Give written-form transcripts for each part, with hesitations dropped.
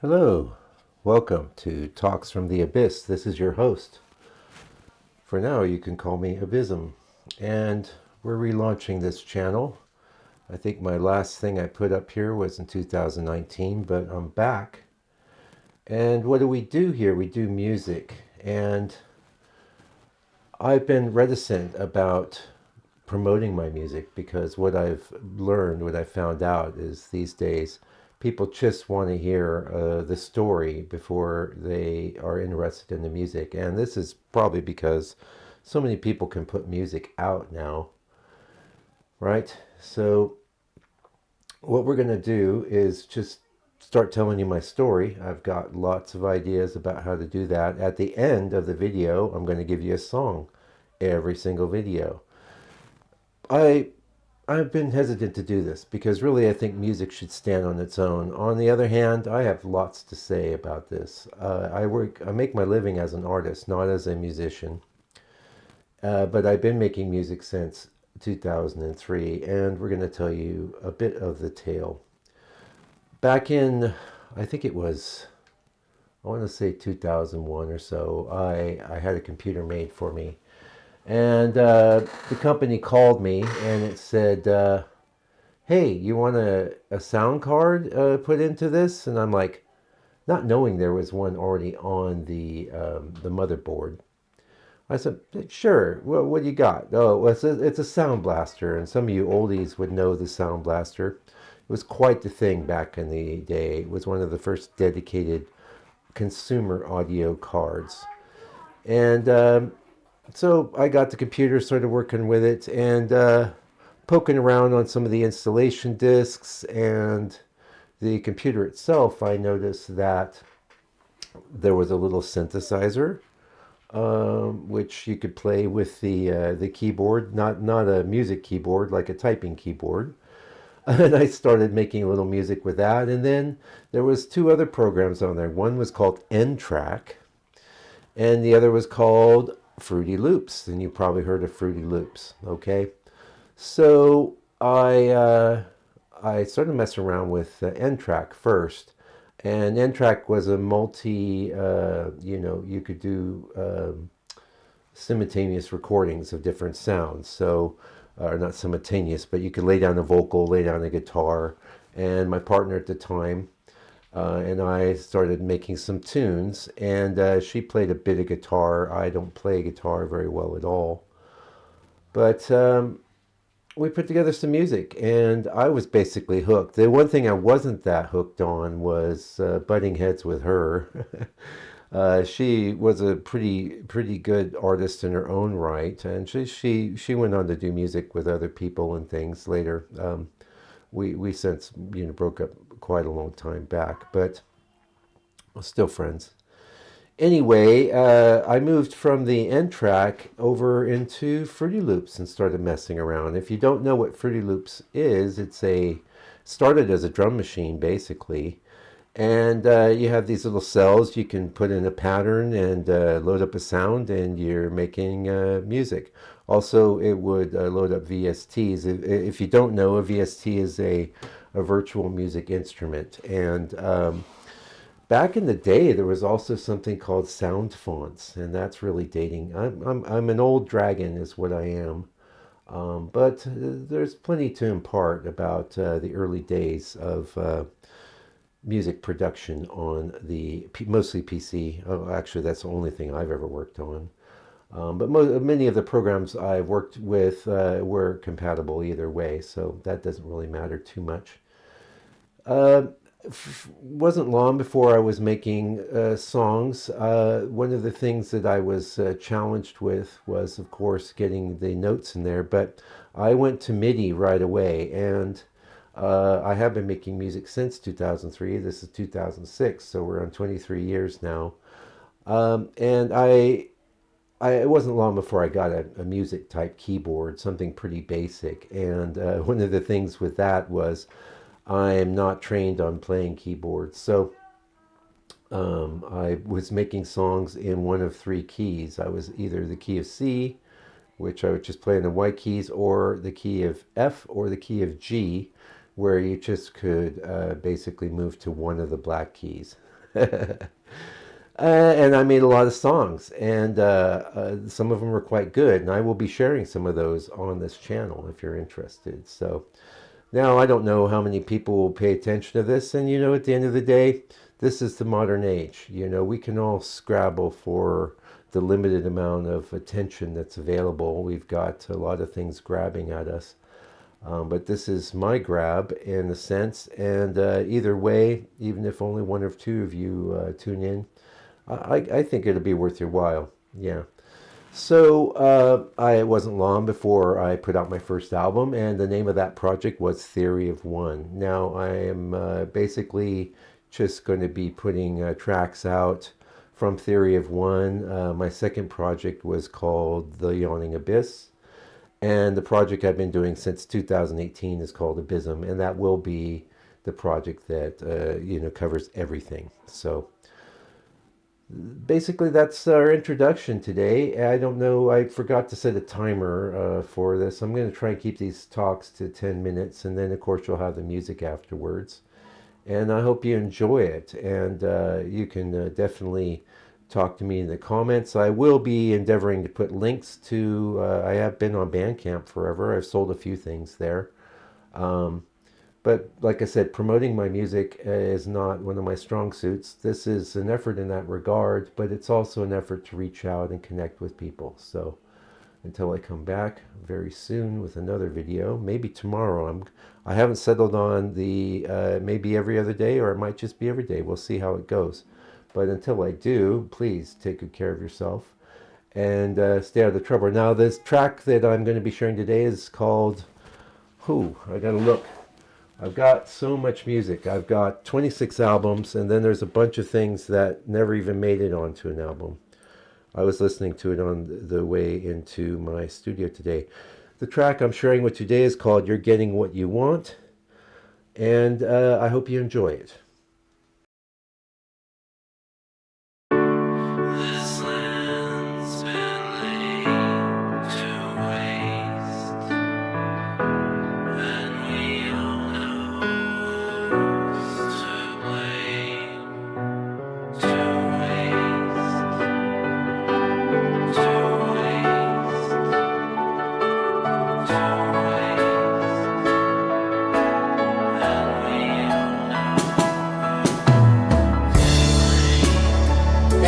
Hello, welcome to Talks from the Abyss. This is your host. For now, you can call me Abyssm. And we're relaunching this channel. I think my last thing I put up here was in 2019, but I'm back. And what do we do here? We do music. And I've been reticent about promoting my music because what I've learned, what I found out is these days people just want to hear the story before they are interested in the music. And this is probably because so many people can put music out now, right? So what we're going to do is just start telling you my story. I've got lots of ideas about how to do that. At the end of the video, I'm going to give you a song every single video. I I've been hesitant to do this because really I think music should stand on its own. On the other hand, I have lots to say about this. I make my living as an artist, not as a musician. But I've been making music since 2003, and we're going to tell you a bit of the tale. Back in, I think it was, I want to say 2001 or so, I had a computer made for me. And the company called me and it said, hey, you want a sound card put into this? And I'm like, not knowing there was one already on the motherboard. I said, sure. Well, what do you got? Oh, well, it's a sound blaster, and some of you oldies would know the sound blaster. It was quite the thing back in the day. It was one of the first dedicated consumer audio cards. And so I got the computer, started working with it, and poking around on some of the installation discs and the computer itself, I noticed that there was a little synthesizer, which you could play with the keyboard, not a music keyboard, like a typing keyboard. And I started making a little music with that. And then there was two other programs on there. One was called N-Track, and the other was called Fruity Loops. And you probably heard of Fruity Loops, okay? So I started messing around with N-Track first, and N-Track was a multi, you could do simultaneous recordings of different sounds. So, not simultaneous, but you could lay down a vocal, lay down a guitar, and my partner at the time and I started making some tunes, and she played a bit of guitar. I don't play guitar very well at all, but we put together some music, and I was basically hooked. The one thing I wasn't that hooked on was butting heads with her. She was a pretty good artist in her own right, and she went on to do music with other people and things later. We since broke up quite a long time back, but we're still friends. Anyway, I moved from the N track over into Fruity Loops and started messing around. If you don't know what Fruity Loops is, started as a drum machine basically, and you have these little cells. You can put in a pattern and load up a sound, and you're making music. Also, it would load up VSTs. If you don't know, a VST is a virtual music instrument, and back in the day, there was also something called SoundFonts, and that's really dating. I'm an old dragon, is what I am. But there's plenty to impart about the early days of music production on mostly PC. Oh, actually, that's the only thing I've ever worked on. But many of the programs I've worked with were compatible either way, so that doesn't really matter too much. Uh, wasn't long before I was making songs. One of the things that I was challenged with was, of course, getting the notes in there, but I went to MIDI right away, and I have been making music since 2003. This is 2006, so we're on 23 years now. And it wasn't long before I got a music type keyboard, something pretty basic. And one of the things with that was I'm not trained on playing keyboards. So I was making songs in one of three keys. I was either the key of C, which I would just play in the white keys, or the key of F, or the key of G, where you just could basically move to one of the black keys. And I made a lot of songs, and some of them were quite good, and I will be sharing some of those on this channel if you're interested. So now I don't know how many people will pay attention to this, and at the end of the day, this is the modern age. We can all scrabble for the limited amount of attention that's available. We've got a lot of things grabbing at us. But this is my grab in a sense, and either way, even if only one or two of you tune in, I think it'll be worth your while. Yeah. So it wasn't long before I put out my first album, and the name of that project was Theory of One. Now I am basically just going to be putting tracks out from Theory of One. My second project was called The Yawning Abyss, and the project I've been doing since 2018 is called Abyssm, and that will be the project that covers everything. So basically, that's our introduction today. I don't know, I forgot to set a timer for this. I'm going to try and keep these talks to 10 minutes, and then, of course, you'll have the music afterwards. And I hope you enjoy it, and you can definitely talk to me in the comments. I will be endeavoring to put links to, I have been on Bandcamp forever. I've sold a few things there. But like I said, promoting my music is not one of my strong suits. This is an effort in that regard, but it's also an effort to reach out and connect with people. So until I come back very soon with another video, maybe tomorrow. I haven't settled on the maybe every other day, or it might just be every day. We'll see how it goes. But until I do, please take good care of yourself and stay out of the trouble. Now, this track that I'm going to be sharing today is called, I gotta look. I've got so much music. I've got 26 albums, and then there's a bunch of things that never even made it onto an album. I was listening to it on the way into my studio today. The track I'm sharing with today is called You're Getting What You Want, and I hope you enjoy it.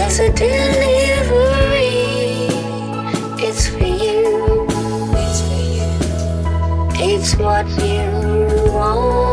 There's a delivery. It's for you. It's for you. It's what you want.